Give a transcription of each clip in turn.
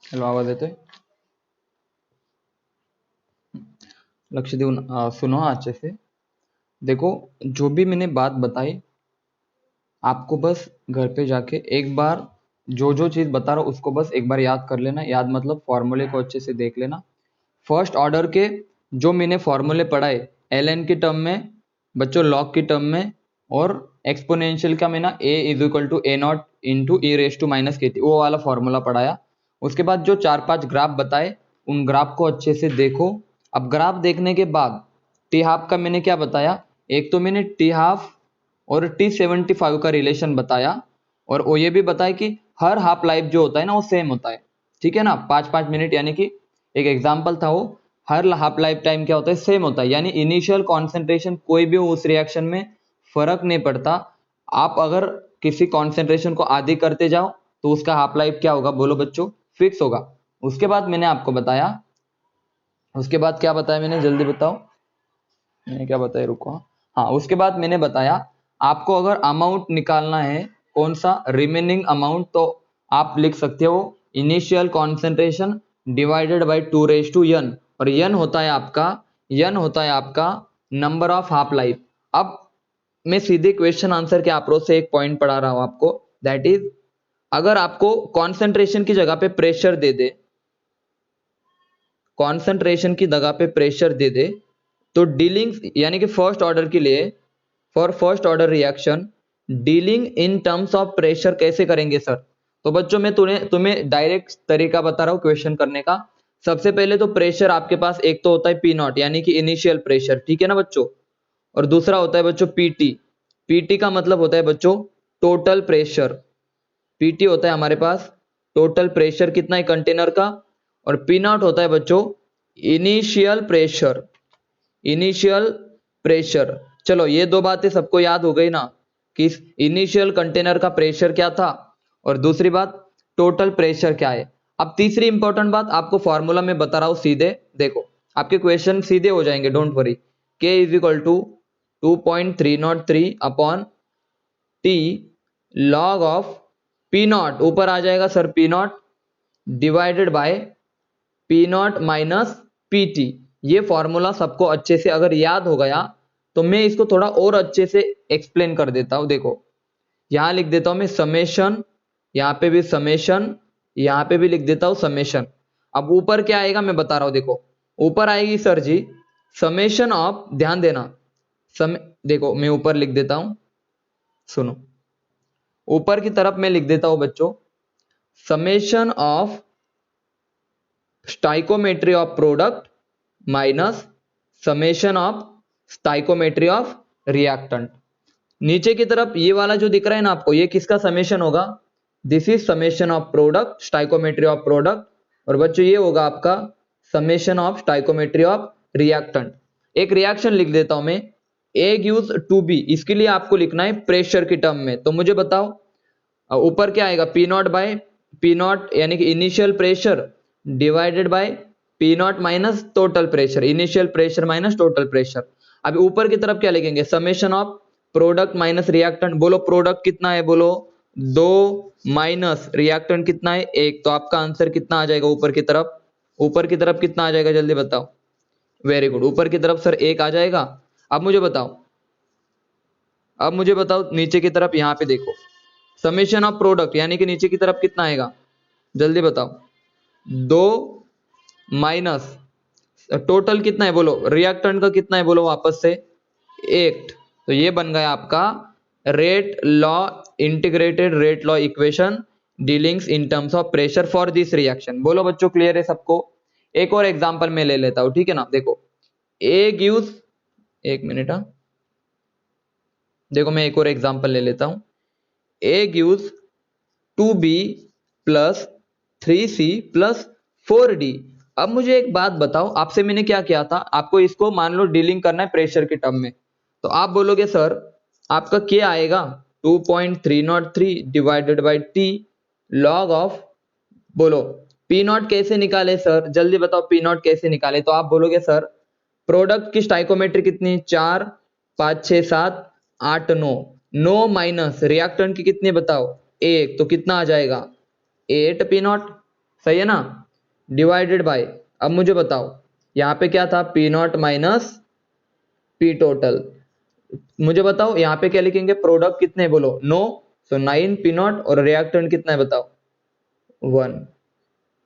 Hello, आवाज येतोय? लक्ष देऊन सुनो अच्छे से। देखो, जो भी मैंने बात बताई आपको बस घर पे जाके एक बार जो जो चीज बता रहा हूँ उसको बस एक बार याद कर लेना। याद मतलब फॉर्मूले को अच्छे से देख लेना। फर्स्ट ऑर्डर के जो मैंने फॉर्मूले पढ़ाए एल एन की टर्म में, बच्चों लॉग की टर्म में, और एक्सपोनेंशियल का मैंने A is equal to A naught into e raise to minus k t, वो वाला फॉर्मूला पढ़ाया। उसके बाद जो 4-5 ग्राफ बताए उन ग्राफ को अच्छे से देखो। अब ग्राफ देखने के बाद टी हाफ का मैंने क्या बताया, एक तो मैंने टी हाफ और T75 का रिलेशन बताया, और वो ये भी बताया कि हर हाफ लाइफ जो होता है ना वो सेम होता है। ठीक है ना, 5-5 मिनट, यानी कि एक एग्जाम्पल था वो, हर हाफ लाइफ टाइम क्या होता है, सेम होता है। यानी इनिशियल कॉन्सेंट्रेशन कोई भी हो उस रिएक्शन में फर्क नहीं पड़ता। आप अगर किसी कॉन्सेंट्रेशन को आधी करते जाओ तो उसका हाफ लाइफ क्या होगा, बोलो बच्चों, फिक्स होगा। उसके बाद मैंने आपको बताया, उसके बाद क्या बताया मैंने, जल्दी बताओ, मैंने क्या बताया, रुको। हाँ, उसके बाद मैंने बताया आपको अगर अमाउंट निकालना है, कौन सा, रिमेनिंग अमाउंट, तो आप लिख सकते हो initial concentration divided by 2 raise to n, और n होता है आपका नंबर ऑफ हाफ लाइफ। अब मैं सीधे क्वेश्चन आंसर के अप्रोच से एक पॉइंट पढ़ा रहा हूं आपको, दैट इज, अगर आपको कॉन्सेंट्रेशन की जगह पे प्रेशर दे दे, कॉन्सेंट्रेशन की जगह पे प्रेशर दे दे, तो डीलिंग यानी कि फर्स्ट ऑर्डर के लिए, for first order reaction dealing in terms of pressure कैसे करेंगे सर। तो बच्चों मैं तुम्हें डायरेक्ट तरीका बता रहा हूँ क्वेश्चन करने का। सबसे पहले तो प्रेशर आपके पास एक तो होता है पी नॉट, यानी कि इनिशियल प्रेशर, ठीक है ना बच्चों, और दूसरा होता है बच्चों पीटी। पीटी का मतलब होता है बच्चों टोटल प्रेशर। पीटी होता है हमारे पास टोटल प्रेशर कितना है कंटेनर का, और पी नॉट होता है बच्चों इनिशियल प्रेशर। इनिशियल प्रेशर, चलो ये दो बातें सबको याद हो गई ना, कि इनिशियल कंटेनर का प्रेशर क्या था, और दूसरी बात टोटल प्रेशर क्या है। अब तीसरी इंपॉर्टेंट बात आपको फॉर्मूला में बता रहा हूं, सीधे देखो आपके क्वेश्चन सीधे हो जाएंगे, don't worry. K is equal to 2.303 upon T log of P naught, ऊपर आ जाएगा sir P naught, divided by P naught minus P T. ये फॉर्मूला सबको अच्छे से अगर याद हो गया तो मैं इसको थोड़ा और अच्छे से एक्सप्लेन कर देता हूं। देखो यहां लिख देता हूं मैं समेशन, यहां पे भी समेशन, यहां पे भी लिख देता हूं समेशन। अब ऊपर क्या आएगा मैं बता रहा हूं, देखो ऊपर आएगी सर जी समेशन ऑफ, ध्यान देना, देखो मैं ऊपर लिख देता हूं, सुनो, ऊपर की तरफ मैं लिख देता हूं बच्चों summation of stoichiometry of product minus summation of stoichiometry of reactant. नीचे की तरफ ये वाला जो दिख रहा है ना आपको, ये किसका समेशन होगा, this is summation of product stoichiometry of product, और बच्चों ये होगा आपका summation of stoichiometry of reactant. एक रिएक्शन लिख देता हूं मैं, ए गिव्स टू बी, इसके लिए आपको लिखना है प्रेशर की टर्म में। तो मुझे बताओ ऊपर क्या आएगा, P not bye P not यानी कि initial pressure divided by P naught minus total pressure, initial pressure minus total pressure. अब ऊपर की तरफ क्या लिखेंगे, summation of product minus reactant. बोलो प्रोडक्ट कितना है, बोलो 2 माइनस रिएक्टेंट कितना है 1, तो आपका आंसर कितना आ जाएगा ऊपर की तरफ, ऊपर की तरफ कितना आ जाएगा जल्दी बताओ। वेरी गुड, ऊपर की तरफ सर 1 आ जाएगा। अब मुझे बताओ, अब मुझे बताओ नीचे की तरफ, यहां पे देखो समेशन ऑफ प्रोडक्ट यानी कि नीचे की तरफ कितना आएगा, जल्दी बताओ, 2 माइनस टोटल कितना है बोलो, रिएक्टेंट का कितना है बोलो वापस से 1। तो ये बन गया आपका rate law, integrated rate law equation dealings in terms of pressure for this reaction. बोलो बच्चों क्लियर है सबको। एक और एग्जांपल मैं ले लेता हूं, ठीक है ना, देखो ए गिव्स, एक मिनट, हाँ देखो मैं एक और एग्जांपल ले लेता हूं, A gives 2b plus 3c plus 4d। अब मुझे एक बात बताओ, आपसे मैंने क्या किया था, आपको इसको मान लो डीलिंग करना है प्रेशर के टर्म में, तो आप बोलोगे सर आपका क्या आएगा 2.303 divided by T log of, बोलो पी नॉट कैसे निकाले सर, जल्दी बताओ पी नॉट कैसे निकाले। तो आप बोलोगे सर प्रोडक्ट की स्टाइकोमेट्री कितनी, 4 5 6 7 8 9, 9 माइनस रिएक्टेंट की कितनी बताओ 1, तो कितना आ जाएगा 8 पी नॉट। सही है ना, डिवाइडेड बाय, अब मुझे बताओ यहाँ पे क्या था, P naught minus P total. मुझे बताओ यहाँ पे क्या लिखेंगे, प्रोडक्ट कितने हैं बोलो, नो, सो 9 पी नॉट, और रिएक्टेंट कितना है बताओ, 1।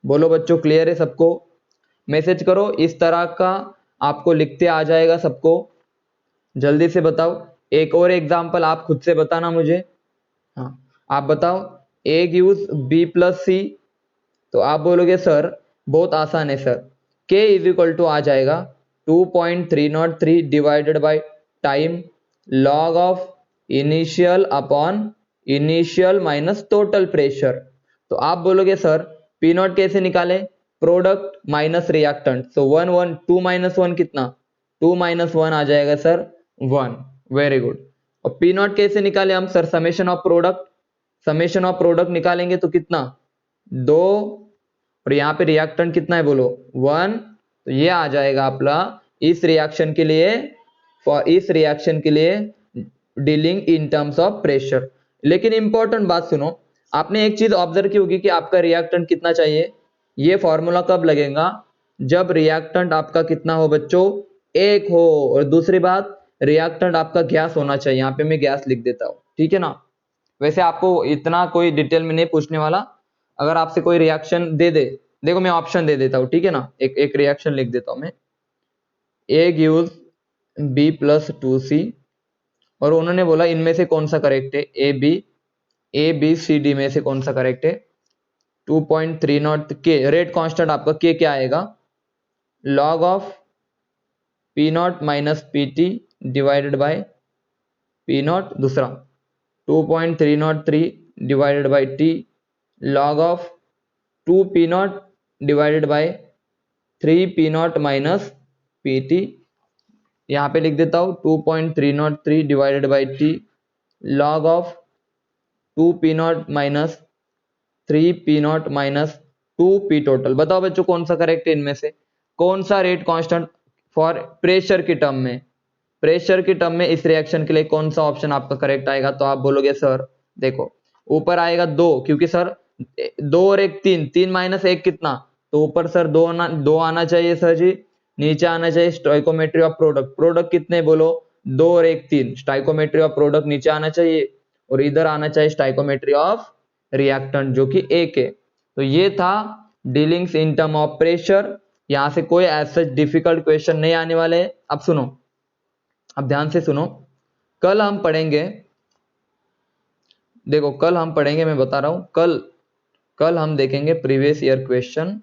बोलो बच्चों क्लियर है सबको, मैसेज करो, इस तरह का आपको लिखते आ जाएगा सबको, जल्दी से बताओ। एक और एग्जांपल आप खुद से बताना मुझे, हाँ आप बताओ, ए गिव्स बी प्लस सी, तो आप बोलोगे सर बहुत आसान है सर, के इज इक्वल टू आ जाएगा 2.303 divided by time log of initial upon initial minus total pressure. तो आप बोलोगे सर पी नॉट कैसे निकाले, प्रोडक्ट माइनस रिएक्टेंट, सो 1 1 2 माइनस 1 कितना, 2 माइनस 1 आ जाएगा सर 1, वेरी गुड। और पी नॉट कैसे निकाले हम sir, summation of product, summation of product निकालेंगे तो कितना 2, और यहाँ पे रिएक्टेंट कितना है बोलो 1, तो ये आ जाएगा आपका इस रिएक्शन के लिए, फॉर इस रिएक्शन के लिए dealing in terms of pressure. लेकिन इंपॉर्टेंट बात सुनो, आपने एक चीज ऑब्जर्व की होगी कि आपका रिएक्टेंट कितना चाहिए, ये फॉर्मूला कब लगेगा, जब रिएक्टेंट आपका कितना हो बच्चों, एक हो, और दूसरी बात रिएक्टेंट आपका गैस होना चाहिए, यहाँ पे मैं गैस लिख देता हूँ, ठीक है ना। वैसे आपको इतना कोई डिटेल में नहीं पूछने वाला, अगर आपसे कोई रिएक्शन दे दे, देखो मैं ऑप्शन दे देता हूँ, ठीक है ना, एक एक रिएक्शन लिख देता हूँ मैं, A gives B plus 2c, और उन्होंने बोला इनमें से कौन सा करेक्ट है, ए बी सी डी में से कौन सा करेक्ट है, 2.30 के रेट कांस्टेंट आपका के क्या आएगा, log of P naught minus P T divided by P not, दूसरा 2.303 divided by T log of 2 P naught divided bye 3 P naught minus P T, यहाँ पे लिख देता हूँ 2.303 divided by T log of 2 P naught minus 3 P naught minus 2 P total. बताओ बच्चों कौन सा करेक्ट है इनमें से, कौन सा रेट कांस्टेंट फॉर प्रेशर की टर्म में, प्रेशर की टर्म में इस रिएक्शन के लिए कौन सा ऑप्शन आपका करेक्ट आएगा, तो आप बोलोगे सर देखो ऊपर आएगा 2, क्योंकि सर 2 और 1 3, 3 माइनस 1 कितना, तो ऊपर सर 2 आना चाहिए सर जी, नीचे आना चाहिए स्टोइकोमेट्री ऑफ प्रोडक्ट, प्रोडक्ट कितने बोलो 2 और 1 3, स्टोइकोमेट्री ऑफ प्रोडक्ट नीचे आना चाहिए, और इधर आना चाहिए स्टोइकोमेट्री ऑफ रिएक्टेंट जो कि 1 है। तो ये था dealings in term of pressure, यहां से कोई ऐसा डिफिकल्ट क्वेश्चन नहीं आने वाले। अब सुनो, अब ध्यान से सुनो, कल हम पढ़ेंगे, देखो कल हम पढ़ेंगे, मैं बता रहा हूं, कल हम देखेंगे प्रीवियस ईयर क्वेश्चन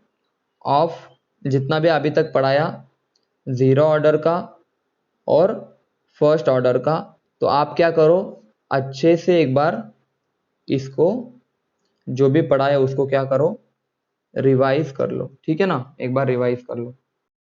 ऑफ जितना भी अभी तक पढ़ाया, 0 ऑर्डर का और फर्स्ट ऑर्डर का। तो आप क्या करो, अच्छे से एक बार इसको जो भी पढ़ा है उसको क्या करो, रिवाइज कर लो, ठीक है ना, एक बार रिवाइज कर लो।